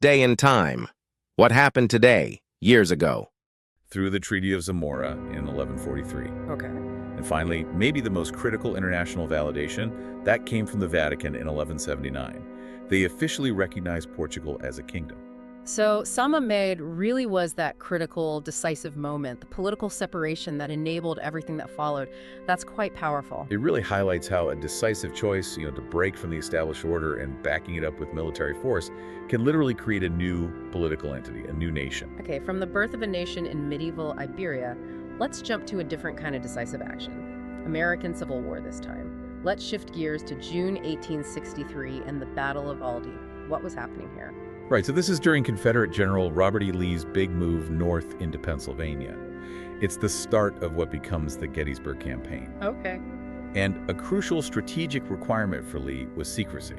Day and time. What happened today, years ago? Through the Treaty of Zamora in 1143. Okay. And finally, maybe the most critical international validation, that came from the Vatican in 1179. They officially recognized Portugal as a kingdom. So San Mamés really was that critical, decisive moment, the political separation that enabled everything that followed. That's quite powerful. It really highlights how a decisive choice, to break from the established order and backing it up with military force can literally create a new political entity, a new nation. Okay, from the birth of a nation in medieval Iberia, let's jump to a different kind of decisive action. American Civil War this time. Let's shift gears to June 1863 and the Battle of Aldie. What was happening here? Right, so this is during Confederate General Robert E. Lee's big move north into Pennsylvania. It's the start of what becomes the Gettysburg Campaign. Okay. And a crucial strategic requirement for Lee was secrecy.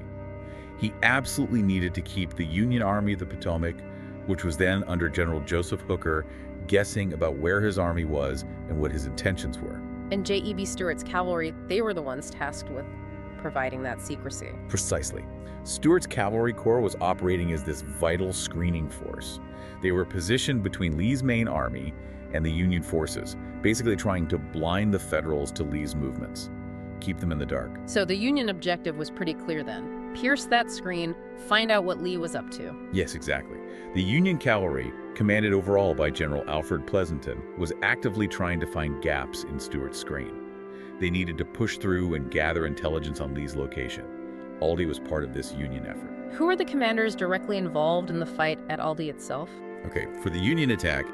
He absolutely needed to keep the Union Army of the Potomac, which was then under General Joseph Hooker, guessing about where his army was and what his intentions were. And J.E.B. Stuart's cavalry, they were the ones tasked with providing that secrecy. Precisely. Stuart's Cavalry Corps was operating as this vital screening force. They were positioned between Lee's main army and the Union forces, basically trying to blind the Federals to Lee's movements, keep them in the dark. So the Union objective was pretty clear then. Pierce that screen, find out what Lee was up to. Yes, exactly. The Union cavalry, commanded overall by General Alfred Pleasonton, was actively trying to find gaps in Stuart's screen. They needed to push through and gather intelligence on Lee's location. Aldie was part of this Union effort. Who are the commanders directly involved in the fight at Aldie itself? Okay, for the Union attack,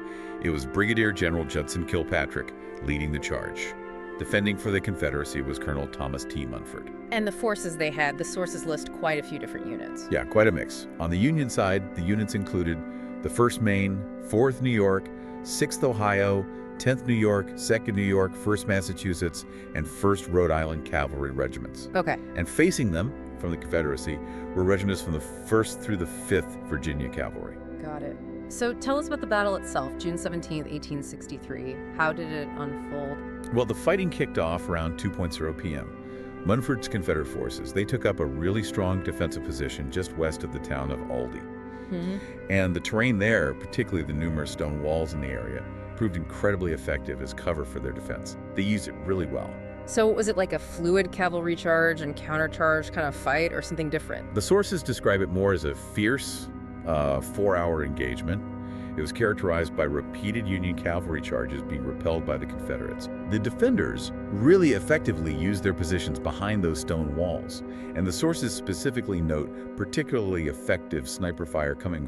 it was Brigadier General Judson Kilpatrick leading the charge. Defending for the Confederacy was Colonel Thomas T. Munford. And the forces they had, the sources list quite a few different units. Yeah, quite a mix. On the Union side, the units included the 1st Maine, 4th New York, 6th Ohio, 10th New York, 2nd New York, 1st Massachusetts, and 1st Rhode Island Cavalry regiments. Okay. And facing them, from the Confederacy, were regiments from the 1st through the 5th Virginia Cavalry. Got it. So tell us about the battle itself, June 17th, 1863. How did it unfold? Well, the fighting kicked off around 2:00 p.m. Munford's Confederate forces, they took up a really strong defensive position just west of the town of Aldie. And the terrain there, particularly the numerous stone walls in the area, proved incredibly effective as cover for their defense. They used it really well. So was it like a fluid cavalry charge and countercharge kind of fight or something different? The sources describe it more as a fierce, 4-hour engagement. It was characterized by repeated Union cavalry charges being repelled by the Confederates. The defenders really effectively used their positions behind those stone walls, and the sources specifically note particularly effective sniper fire coming